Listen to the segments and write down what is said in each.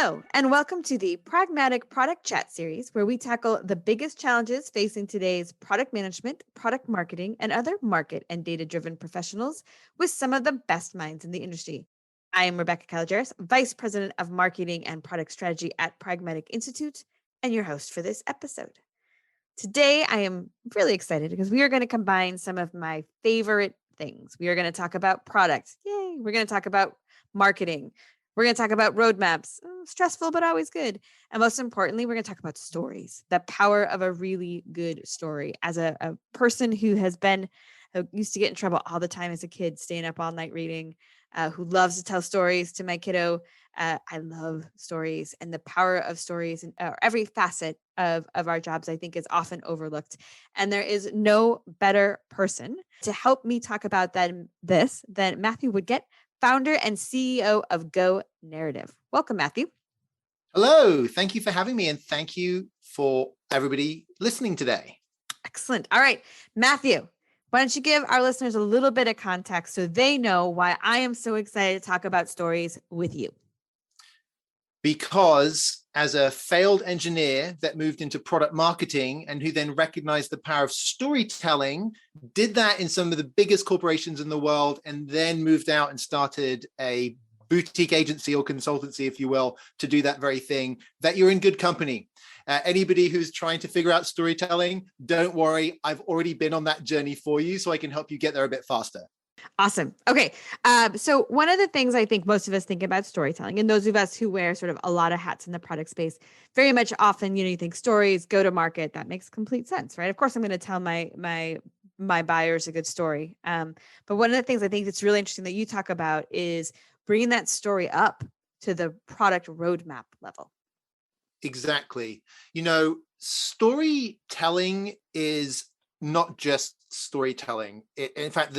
Hello, and welcome to the Pragmatic Product Chat series, where we tackle the biggest challenges facing today's product management, product marketing, and other market and data-driven professionals with some of the best minds in the industry. I am Rebecca Kalogeris, Vice President of Marketing and Product Strategy at Pragmatic Institute, and your host for this episode. Today, I am really excited because we are going to combine some of my favorite things. We are going to talk about product. Yay! We're going to talk about marketing. We're going to talk about roadmaps, stressful, but always good. And most importantly, we're going to talk about stories, the power of a really good story. As a person who used to get in trouble all the time as a kid, staying up all night reading, who loves to tell stories to my kiddo. I love stories, and the power of stories in every facet of our jobs, I think, is often overlooked. And there is no better person to help me talk about than Matthew Woodgett, founder and CEO of Go Narrative. Welcome, Matthew. Hello. Thank you for having me, and thank you for everybody listening today. Excellent. All right, Matthew, why don't you give our listeners a little bit of context so they know why I am so excited to talk about stories with you? Because as a failed engineer that moved into product marketing and who then recognized the power of storytelling, did that in some of the biggest corporations in the world, and then moved out and started a boutique agency or consultancy, if you will, to do that very thing, that you're in good company. Anybody who's trying to figure out storytelling, don't worry, I've already been on that journey for you, so I can help you get there a bit faster. Awesome. Okay. So one of the things I think most of us think about storytelling, and those of us who wear sort of a lot of hats in the product space, very much often, you think stories, go to market. That makes complete sense, right? Of course, I'm going to tell my buyers a good story. But one of the things I think that's really interesting that you talk about is bringing that story up to the product roadmap level. Exactly. Storytelling is not just storytelling. In fact,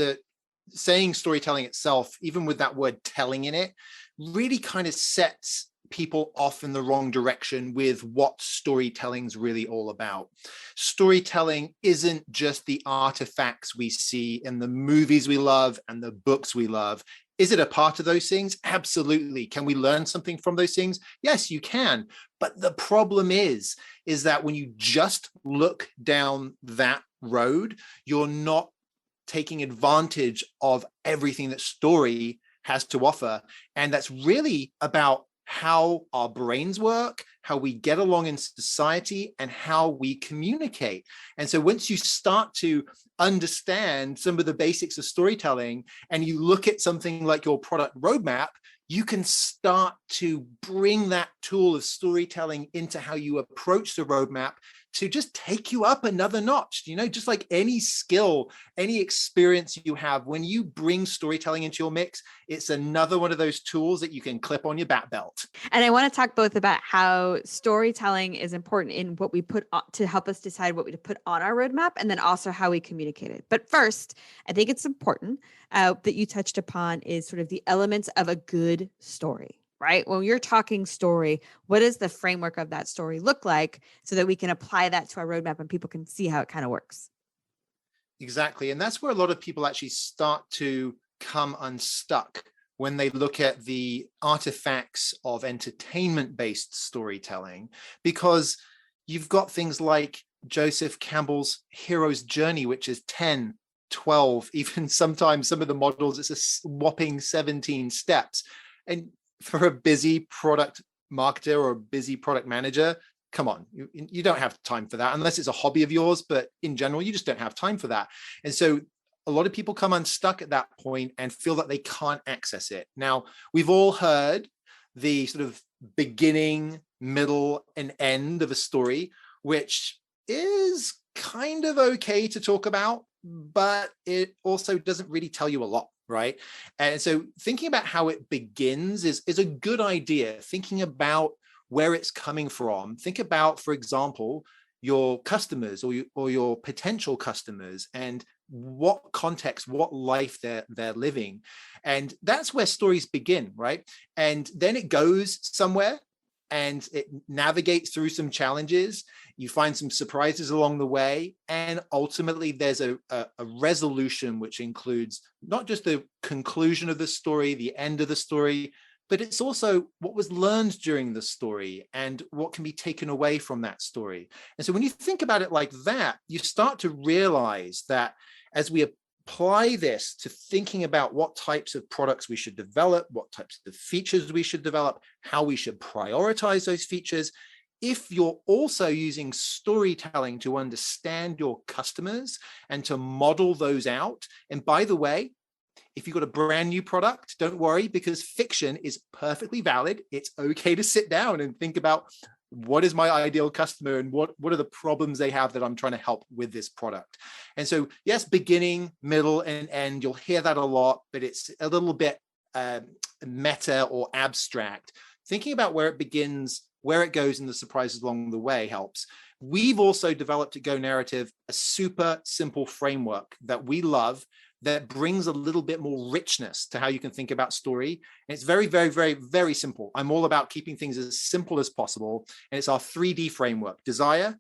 saying storytelling itself, even with that word telling in it, really kind of sets people off in the wrong direction with what storytelling's really all about. Storytelling isn't just the artifacts we see in the movies we love and the books we love. Is it a part of those things? Absolutely. Can we learn something from those things? Yes, you can. But the problem is that when you just look down that road, you're not taking advantage of everything that story has to offer. And that's really about how our brains work, how we get along in society, and how we communicate. And so once you start to understand some of the basics of storytelling, and you look at something like your product roadmap, you can start to bring that tool of storytelling into how you approach the roadmap to just take you up another notch. Just like any skill, any experience you have, when you bring storytelling into your mix, it's another one of those tools that you can clip on your back belt. And I want to talk both about how storytelling is important in what we put on, to help us decide what we put on our roadmap, and then also how we communicate it. But first, I think it's important that you touched upon is sort of the elements of a good story. Right? When you're talking story, what does the framework of that story look like so that we can apply that to our roadmap and people can see how it kind of works? Exactly. And that's where a lot of people actually start to come unstuck when they look at the artifacts of entertainment-based storytelling, because you've got things like Joseph Campbell's hero's journey, which is 10, 12, even sometimes some of the models, it's a whopping 17 steps. And for a busy product marketer or a busy product manager, come on, you don't have time for that unless it's a hobby of yours. But in general, you just don't have time for that. And so a lot of people come unstuck at that point and feel that they can't access it. Now, we've all heard the sort of beginning, middle, and end of a story, which is kind of okay to talk about, but it also doesn't really tell you a lot. Right. And so thinking about how it begins is a good idea. Thinking about where it's coming from. Think about, for example, your customers or your potential customers and what context, what life they're living. And that's where stories begin, right? And then it goes somewhere and it navigates through some challenges. You find some surprises along the way. And ultimately, there's a resolution, which includes not just the conclusion of the story, the end of the story, but it's also what was learned during the story and what can be taken away from that story. And so when you think about it like that, you start to realize that as we apply this to thinking about what types of products we should develop, what types of features we should develop, how we should prioritize those features, if you're also using storytelling to understand your customers and to model those out. And by the way, if you've got a brand new product, don't worry, because fiction is perfectly valid. It's okay to sit down and think about what is my ideal customer and what are the problems they have that I'm trying to help with this product. And so, yes, beginning, middle, and end, you'll hear that a lot, but it's a little bit meta or abstract. Thinking about where it begins, where it goes, and the surprises along the way helps. We've also developed at Go Narrative a super simple framework that we love that brings a little bit more richness to how you can think about story. And it's very, very, very, very simple. I'm all about keeping things as simple as possible. And it's our 3D framework: desire,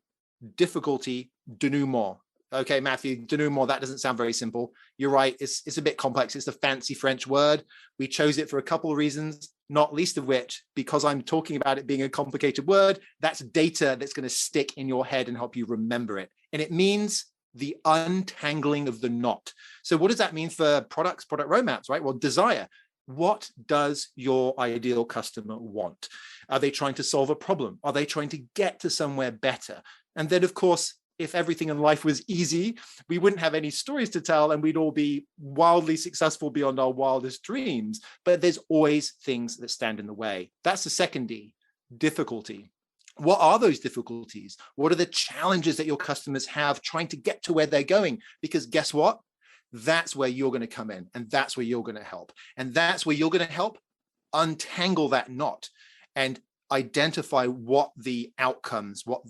difficulty, denouement. Okay, Matthew, denouement, that doesn't sound very simple. You're right, it's a bit complex. It's a fancy French word. We chose it for a couple of reasons, not least of which, because I'm talking about it being a complicated word, that's data that's going to stick in your head and help you remember it. And it means the untangling of the knot. So what does that mean for products, product roadmaps, right? Well, desire. What does your ideal customer want? Are they trying to solve a problem? Are they trying to get to somewhere better? And then, of course, if everything in life was easy, we wouldn't have any stories to tell and we'd all be wildly successful beyond our wildest dreams. But there's always things that stand in the way. That's the second D, difficulty. What are those difficulties? What are the challenges that your customers have trying to get to where they're going? Because guess what? That's where you're going to come in, and that's where you're going to help. And that's where you're going to help untangle that knot and identify what the outcomes, what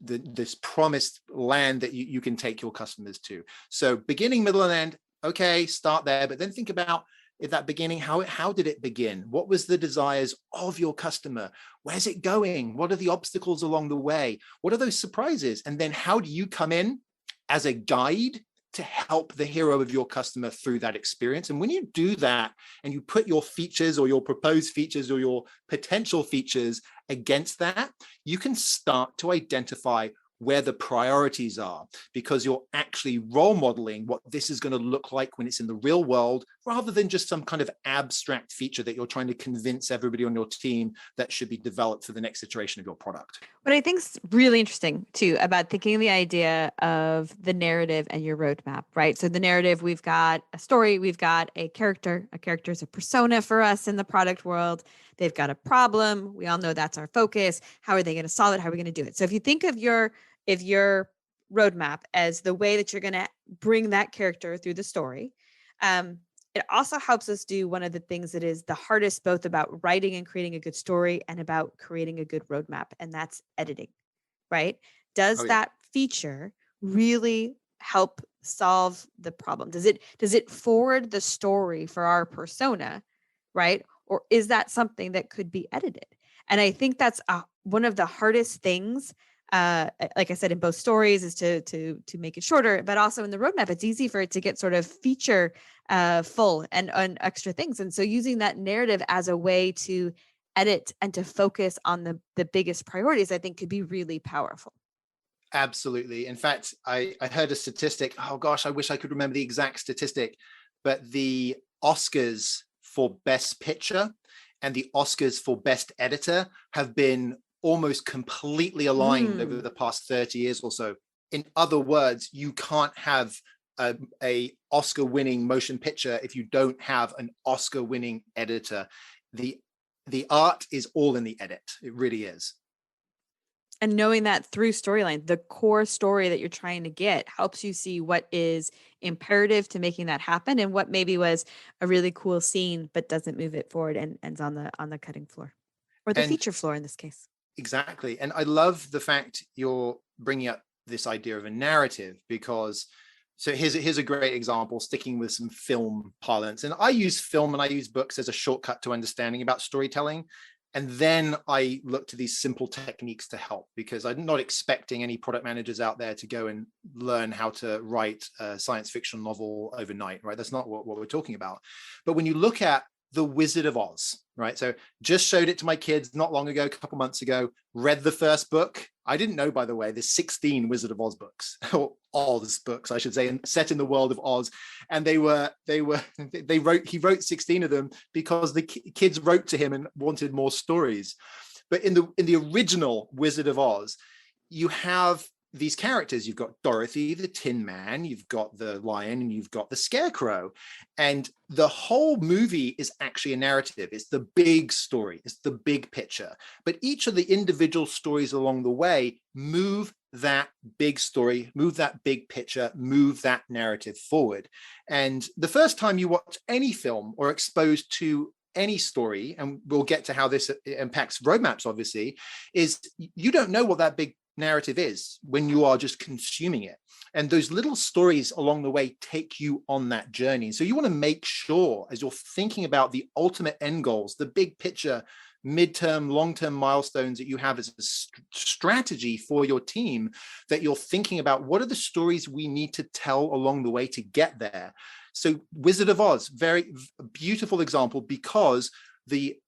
this promised land that you can take your customers to. So beginning, middle, and end, okay, start there, but then think about at that beginning, how did it begin? What was the desires of your customer? Where's it going? What are the obstacles along the way? What are those surprises? And then how do you come in as a guide to help the hero of your customer through that experience? And when you do that and you put your features or your proposed features or your potential features against that, you can start to identify where the priorities are, because you're actually role modeling what this is going to look like when it's in the real world, rather than just some kind of abstract feature that you're trying to convince everybody on your team that should be developed for the next iteration of your product. What I think is really interesting too about thinking the idea of the narrative and your roadmap, right? So the narrative, we've got a story, we've got a character. A character is a persona for us in the product world. They've got a problem. We all know that's our focus. How are they going to solve it? How are we going to do it? So if you think of your roadmap as the way that you're going to bring that character through the story, it also helps us do one of the things that is the hardest, both about writing and creating a good story and about creating a good roadmap, and that's editing, right? Does that feature really help solve the problem? Does it forward the story for our persona, right? Or is that something that could be edited? And I think that's one of the hardest things, like I said, in both stories, is to make it shorter, but also in the roadmap, it's easy for it to get sort of feature full and extra things. And so using that narrative as a way to edit and to focus on the biggest priorities, I think could be really powerful. Absolutely. In fact, I heard a statistic. Oh gosh, I wish I could remember the exact statistic, but the Oscars for Best Picture and the Oscars for Best Editor have been almost completely aligned over the past 30 years or so. In other words, you can't have a Oscar-winning motion picture if you don't have an Oscar-winning editor. The art is all in the edit. It really is. And knowing that through storyline, the core story that you're trying to get helps you see what is imperative to making that happen and what maybe was a really cool scene but doesn't move it forward and ends on the cutting floor, or the feature floor in this case. Exactly. And I love the fact you're bringing up this idea of a narrative, because so here's a great example, sticking with some film parlance. And I use film and I use books as a shortcut to understanding about storytelling. And then I look to these simple techniques to help, because I'm not expecting any product managers out there to go and learn how to write a science fiction novel overnight, right? That's not what we're talking about. But when you look at The Wizard of Oz, right? So just showed it to my kids not long ago, a couple months ago, read the first book. I didn't know, by the way, there's 16 Wizard of Oz books, or Oz books, I should say, and set in the world of Oz. And he wrote 16 of them because the kids wrote to him and wanted more stories. But in the original Wizard of Oz, you have these characters. You've got Dorothy, the Tin Man, you've got the Lion, and you've got the Scarecrow. And the whole movie is actually a narrative. It's the big story. It's the big picture. But each of the individual stories along the way move that big story, move that big picture, move that narrative forward. And the first time you watch any film or exposed to any story, and we'll get to how this impacts roadmaps, obviously, is you don't know what that big narrative is when you are just consuming it. And those little stories along the way take you on that journey. So you want to make sure, as you're thinking about the ultimate end goals, the big picture, midterm, long-term milestones that you have as a strategy for your team, that you're thinking about what are the stories we need to tell along the way to get there. So Wizard of Oz, very beautiful example, because the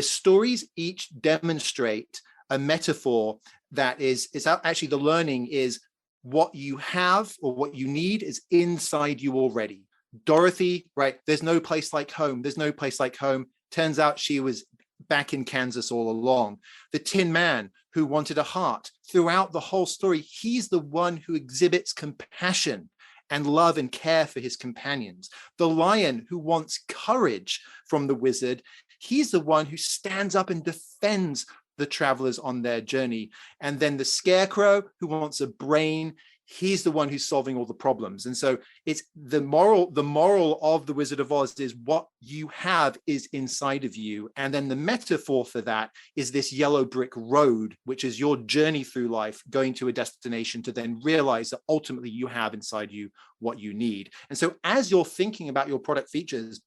stories each demonstrate a metaphor that is actually, the learning is what you have or what you need is inside you already. Dorothy, right? There's no place like home. There's no place like home. Turns out she was back in Kansas all along. The Tin Man, who wanted a heart, throughout the whole story, he's the one who exhibits compassion and love and care for his companions. The Lion, who wants courage from the wizard, he's the one who stands up and defends the travelers on their journey. And then the Scarecrow, who wants a brain, he's the one who's solving all the problems. And so it's the moral of the Wizard of Oz is what you have is inside of you. And then the metaphor for that is this yellow brick road, which is your journey through life, going to a destination to then realize that ultimately you have inside you what you need. And so as you're thinking about your product features,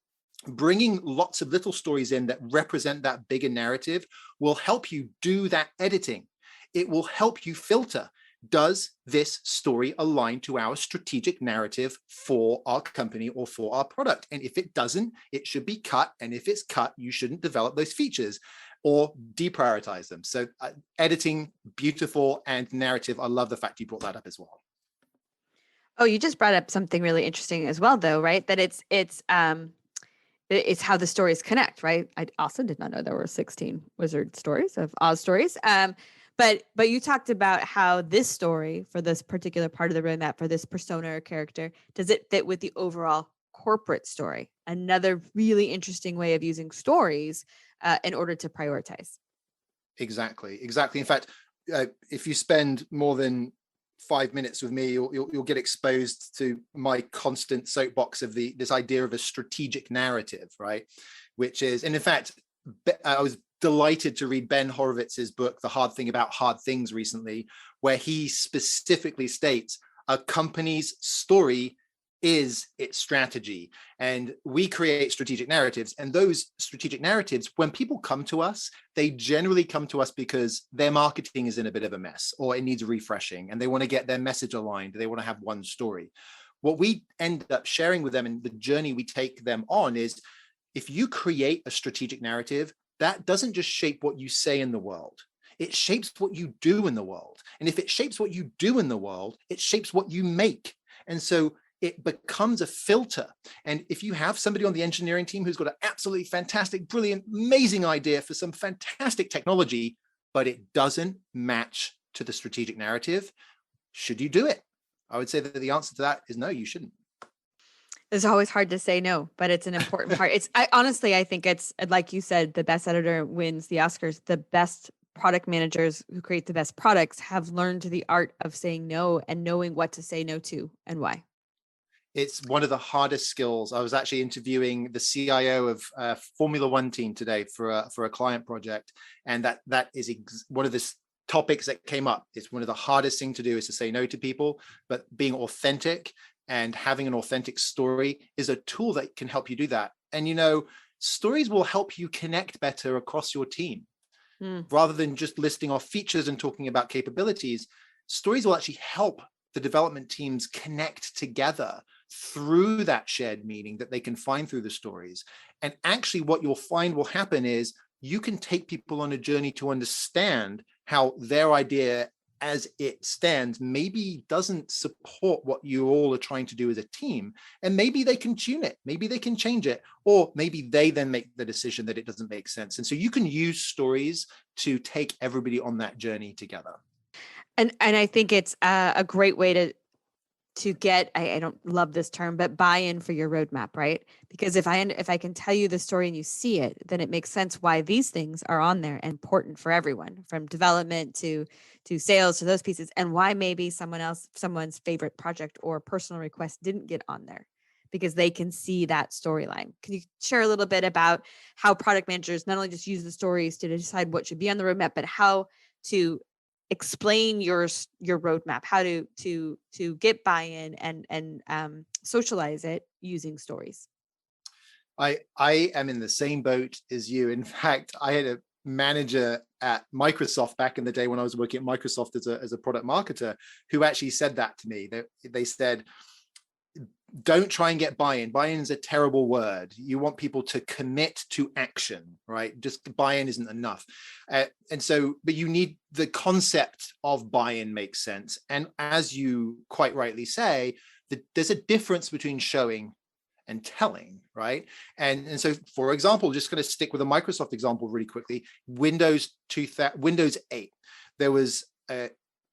bringing lots of little stories in that represent that bigger narrative will help you do that editing. It will help you filter. Does this story align to our strategic narrative for our company or for our product? And if it doesn't, it should be cut. And if it's cut, you shouldn't develop those features or deprioritize them. So editing, beautiful, and narrative. I love the fact you brought that up as well. Oh, you just brought up something really interesting as well, though, right? That it's how the stories connect, right? I also did not know there were 16 wizard stories of Oz stories. But you talked about how this story for this particular part of the roadmap for this persona or character, does it fit with the overall corporate story? Another really interesting way of using stories in order to prioritize. Exactly. In fact, if you spend more than 5 minutes with me, you'll get exposed to my constant soapbox of this idea of a strategic narrative, right? Which is, and in fact, I was delighted to read Ben Horowitz's book, The Hard Thing About Hard Things, recently, where he specifically states a company's story is its strategy. And we create strategic narratives. And those strategic narratives, when people come to us, they generally come to us because their marketing is in a bit of a mess or it needs refreshing and they want to get their message aligned. They want to have one story. What we end up sharing with them and the journey we take them on is, if you create a strategic narrative, that doesn't just shape what you say in the world. It shapes what you do in the world. And if it shapes what you do in the world, it shapes what you make. And so it becomes a filter. And if you have somebody on the engineering team who's got an absolutely fantastic, brilliant, amazing idea for some fantastic technology, but it doesn't match to the strategic narrative, should you do it? I would say that the answer to that is no, you shouldn't. It's always hard to say no, but it's an important part. I think it's, like you said, the best editor wins the Oscars. The best product managers who create the best products have learned the art of saying no and knowing what to say no to and why. It's one of the hardest skills. I was actually interviewing the CIO of a Formula One team today for a client project. And that is one of the topics that came up. It's one of the hardest things to do is to say no to people, but being authentic and having an authentic story is a tool that can help you do that. And, stories will help you connect better across your team. Rather than just listing off features and talking about capabilities, stories will actually help the development teams connect together through that shared meaning that they can find through the stories. And actually what you'll find will happen is you can take people on a journey to understand how their idea as it stands maybe doesn't support what you all are trying to do as a team. And maybe they can tune it, maybe they can change it, or maybe they then make the decision that it doesn't make sense. And so you can use stories to take everybody on that journey together. And I think it's a great way to get, I don't love this term, but buy-in for your roadmap, right? Because if I can tell you the story and you see it, then it makes sense why these things are on there and important for everyone, from development to sales to those pieces, and why maybe someone's favorite project or personal request didn't get on there, because they can see that storyline. Can you share a little bit about how product managers not only just use the stories to decide what should be on the roadmap, but how to explain your roadmap, how to get buy-in and socialize it using stories? I am in the same boat as you. In fact, I had a manager at Microsoft back in the day when I was working at Microsoft as a product marketer who actually said that to me. They said, don't try and get buy-in. Buy-in is a terrible word. You want people to commit to action, right? Just buy-in isn't enough. But you need the concept of buy-in makes sense. And as you quite rightly say, there's a difference between showing and telling, right? And so, for example, just going to stick with a Microsoft example really quickly. Windows 8, there was a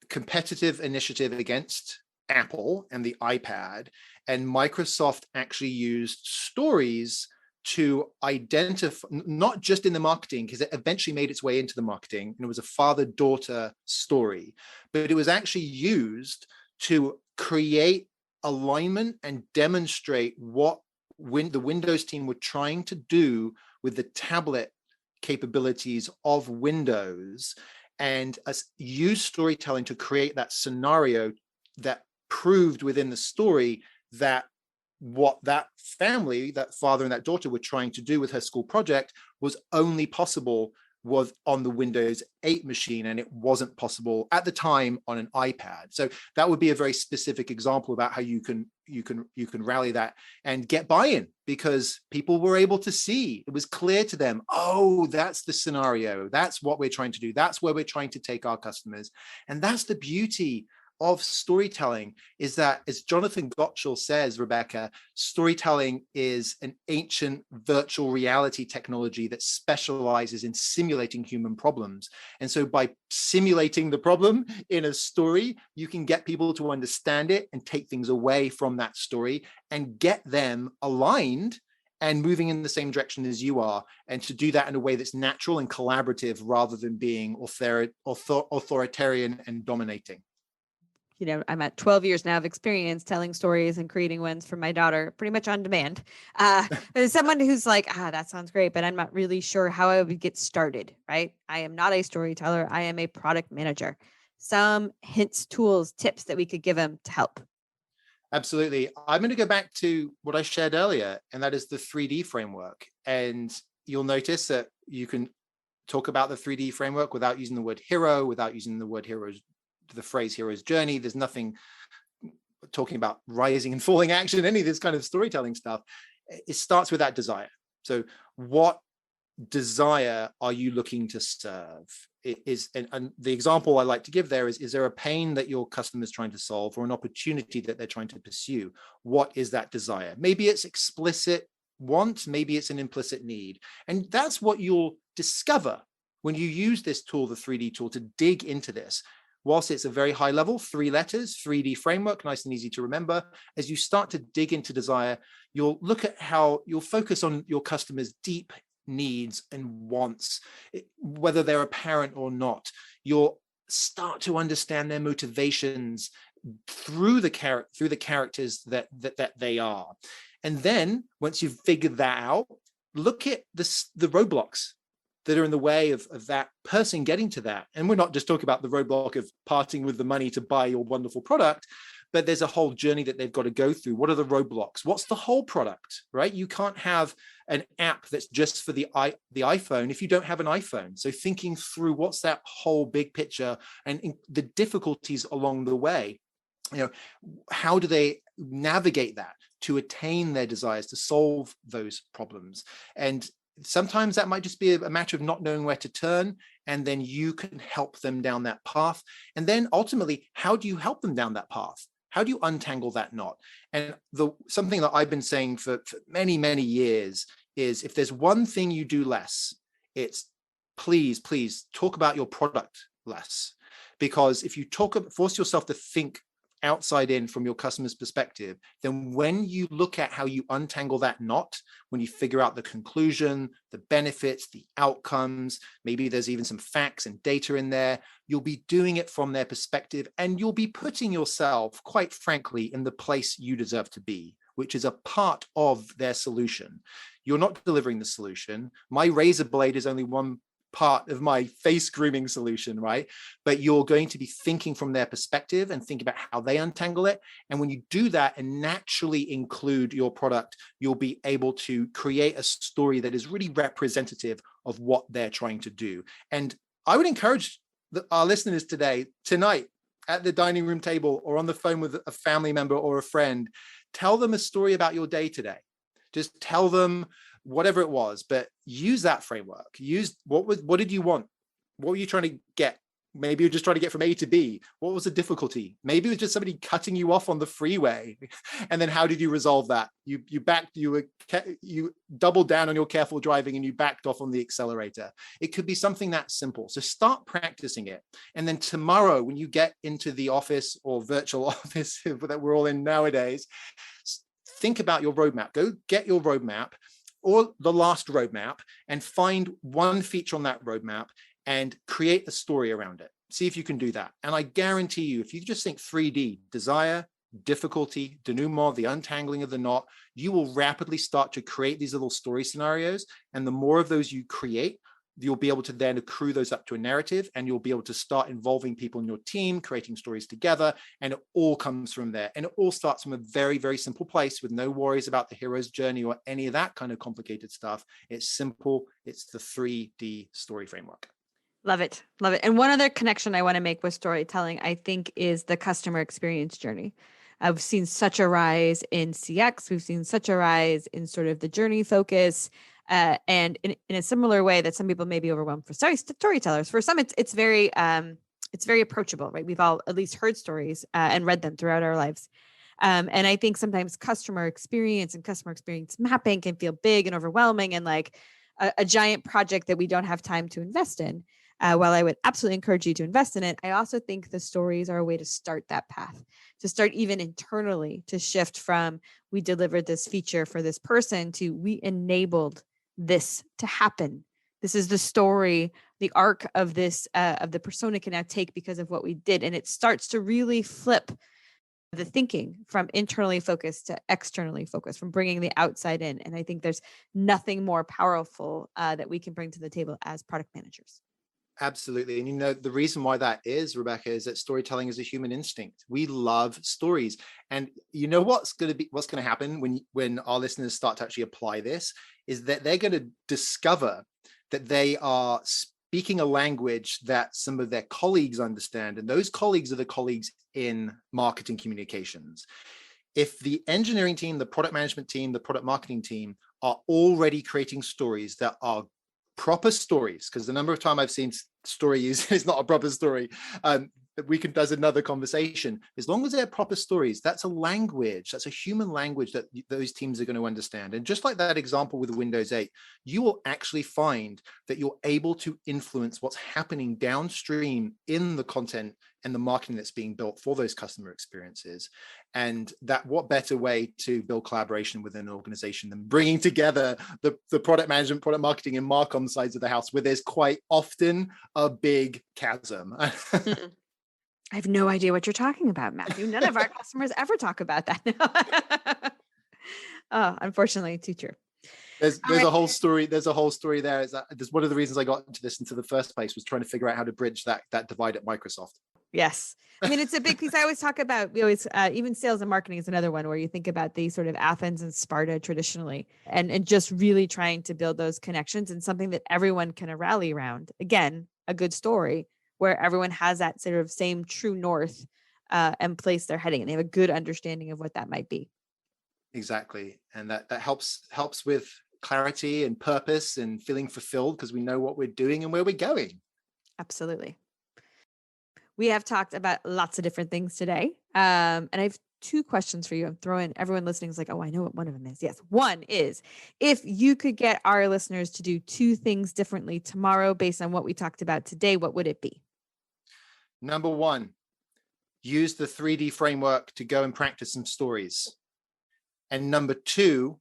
competitive initiative against Apple and the iPad, and Microsoft actually used stories to identify, not just in the marketing, because it eventually made its way into the marketing, and it was a father-daughter story, but it was actually used to create alignment and demonstrate what the Windows team were trying to do with the tablet capabilities of Windows, and use storytelling to create that scenario that proved within the story that what that family, that father and that daughter, were trying to do with her school project was only possible was on the Windows 8 machine, and it wasn't possible at the time on an iPad. So that would be a very specific example about how you can rally that and get buy-in, because people were able to see, it was clear to them, oh, that's the scenario, that's what we're trying to do, that's where we're trying to take our customers. And that's the beauty of storytelling, is that, as Jonathan Gottschall says, Rebecca, storytelling is an ancient virtual reality technology that specializes in simulating human problems. And so by simulating the problem in a story, you can get people to understand it and take things away from that story and get them aligned and moving in the same direction as you are, and to do that in a way that's natural and collaborative rather than being authoritarian and dominating. I'm at 12 years now of experience telling stories and creating ones for my daughter, pretty much on demand. As someone who's like, that sounds great, but I'm not really sure how I would get started, right? I am not a storyteller. I am a product manager. Some hints, tools, tips that we could give them to help. Absolutely. I'm going to go back to what I shared earlier, and that is the 3D framework. And you'll notice that you can talk about the 3D framework without using the word hero, without using the phrase hero's journey. There's nothing talking about rising and falling action, any of this kind of storytelling stuff. It starts with that desire. So what desire are you looking to serve? It is, and the example I like to give there is there a pain that your customer is trying to solve, or an opportunity that they're trying to pursue? What is that desire? Maybe it's explicit want, maybe it's an implicit need. And that's what you'll discover when you use this tool, the 3D tool, to dig into this. Whilst it's a very high level, 3 letters, 3D framework, nice and easy to remember, as you start to dig into desire, you'll look at how you'll focus on your customer's deep needs and wants, whether they're apparent or not. You'll start to understand their motivations through the characters that they are. And then once you've figured that out, look at the roadblocks that are in the way of that person getting to that. And we're not just talking about the roadblock of parting with the money to buy your wonderful product, but there's a whole journey that they've got to go through. What are the roadblocks? What's the whole product, right? You can't have an app that's just for the iPhone if you don't have an iPhone. So thinking through what's that whole big picture and the difficulties along the way. You know, how do they navigate that to attain their desires, to solve those problems? And sometimes that might just be a matter of not knowing where to turn, and then you can help them down that path. And then ultimately, how do you help them down that path? How do you untangle that knot? And something that I've been saying for many, many years is, if there's one thing you do less, it's please talk about your product less. Because if you force yourself to think outside in from your customer's perspective, then when you look at how you untangle that knot, when you figure out the conclusion, the benefits, the outcomes, maybe there's even some facts and data in there, you'll be doing it from their perspective, and you'll be putting yourself, quite frankly, in the place you deserve to be, which is a part of their solution. You're not delivering the solution. My razor blade is only one part of my face grooming solution, right? But you're going to be thinking from their perspective and think about how they untangle it. And when you do that and naturally include your product, you'll be able to create a story that is really representative of what they're trying to do. And I would encourage our listeners tonight, at the dining room table or on the phone with a family member or a friend, tell them a story about your day today. Just tell them whatever it was, but use that framework. Use what did you want? What were you trying to get? Maybe you're just trying to get from A to B. What was the difficulty? Maybe it was just somebody cutting you off on the freeway. And then how did you resolve that? You doubled down on your careful driving and you backed off on the accelerator. It could be something that simple. So start practicing it. And then tomorrow, when you get into the office or virtual office that we're all in nowadays, think about your roadmap. Go get your roadmap or the last roadmap and find one feature on that roadmap and create a story around it. See if you can do that. And I guarantee you, if you just think 3D, desire, difficulty, denouement, the untangling of the knot, you will rapidly start to create these little story scenarios. And the more of those you create, you'll be able to then accrue those up to a narrative, and you'll be able to start involving people in your team, creating stories together, and it all comes from there. And it all starts from a very, very simple place with no worries about the hero's journey or any of that kind of complicated stuff. It's simple. It's the 3D story framework. Love it. Love it. And one other connection I want to make with storytelling, I think, is the customer experience journey. I've seen such a rise in CX. We've seen such a rise in sort of the journey focus. And in a similar way that some people may be overwhelmed for storytellers. For some, it's very approachable, right? We've all at least heard stories and read them throughout our lives. And I think sometimes customer experience and customer experience mapping can feel big and overwhelming and like a giant project that we don't have time to invest in. While I would absolutely encourage you to invest in it, I also think the stories are a way to start that path, to start even internally, to shift from we delivered this feature for this person to we enabled this to happen. This is the story, the arc of this, of the persona can now take because of what we did. And it starts to really flip the thinking from internally focused to externally focused, from bringing the outside in. And I think there's nothing more powerful that we can bring to the table as product managers. Absolutely. And the reason why that is, Rebecca, is that storytelling is a human instinct. We love stories. And you know what's going to happen when our listeners start to actually apply this is that they're going to discover that they are speaking a language that some of their colleagues understand. And those colleagues are the colleagues in marketing communications. If the engineering team, the product management team, the product marketing team are already creating stories that are proper stories, because the number of times I've seen story used is not a proper story. That's another conversation. As long as they're proper stories, that's a language, that's a human language that those teams are going to understand. And just like that example with Windows 8, you will actually find that you're able to influence what's happening downstream in the content and the marketing that's being built for those customer experiences. And that what better way to build collaboration within an organization than bringing together the product management, product marketing, and Marcom sides of the house, where there's quite often a big chasm. I have no idea what you're talking about, Matthew. None of our customers ever talk about that. Oh, unfortunately, too true. There's a whole story. There's a whole story there. There's one of the reasons I got into this into the first place was trying to figure out how to bridge that divide at Microsoft. Yes. I mean, it's a big piece. I always talk about, even sales and marketing is another one where you think about the sort of Athens and Sparta traditionally, and just really trying to build those connections and something that everyone can rally around. Again, a good story where everyone has that sort of same true north and place they're heading, and they have a good understanding of what that might be. Exactly. And that helps with clarity and purpose and feeling fulfilled because we know what we're doing and where we're going. Absolutely. We have talked about lots of different things today. And I have two questions for you. I'm throwing everyone listening is like, oh, I know what one of them is. Yes. One is, if you could get our listeners to do two things differently tomorrow based on what we talked about today, what would it be? Number one, use the 3D framework to go and practice some stories. And number two,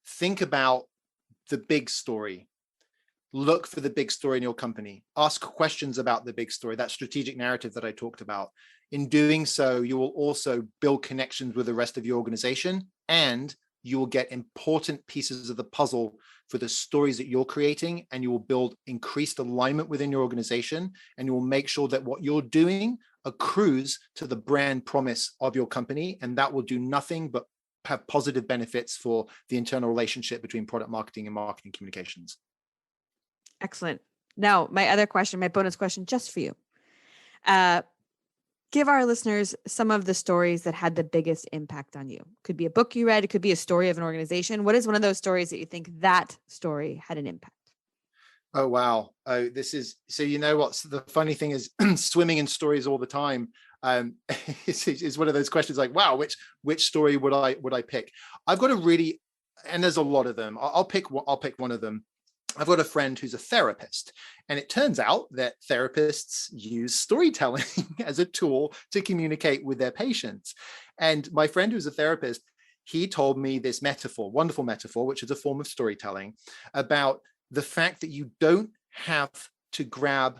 think about the big story. Look for the big story in your company. Ask questions about the big story, that strategic narrative that I talked about. In doing so, you will also build connections with the rest of your organization, and you will get important pieces of the puzzle for the stories that you're creating, and you will build increased alignment within your organization, and you will make sure that what you're doing accrues to the brand promise of your company, and that will do nothing but have positive benefits for the internal relationship between product marketing and marketing communications. Excellent. Now, my other question, my bonus question just for you. Give our listeners some of the stories that had the biggest impact on you. Could be a book you read. It could be a story of an organization. What is one of those stories that you think that story had an impact? Oh, wow. Oh, so you know what? The funny thing is swimming in stories all the time. Is one of those questions like, wow, which story would I pick? I've got and there's a lot of them. I'll pick one of them. I've got a friend who's a therapist, and it turns out that therapists use storytelling as a tool to communicate with their patients. And my friend who's a therapist, he told me this wonderful metaphor, which is a form of storytelling, about the fact that you don't have to grab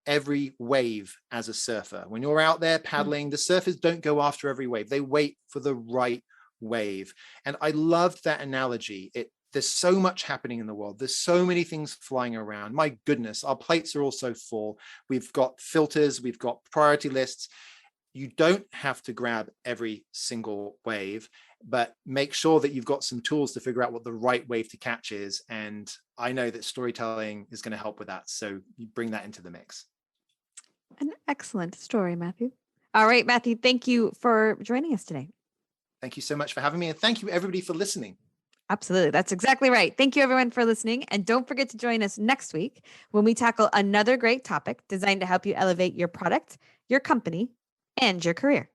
every wave as a surfer. When you're out there paddling, the surfers don't go after every wave. They wait for the right wave. And I loved that analogy. There's so much happening in the world. There's so many things flying around. My goodness, our plates are all so full. We've got filters, we've got priority lists. You don't have to grab every single wave, but make sure that you've got some tools to figure out what the right wave to catch is. And I know that storytelling is going to help with that. So you bring that into the mix. An excellent story, Matthew. All right, Matthew, thank you for joining us today. Thank you so much for having me. And thank you, everybody, for listening. Absolutely. That's exactly right. Thank you, everyone, for listening. And don't forget to join us next week when we tackle another great topic designed to help you elevate your product, your company, and your career.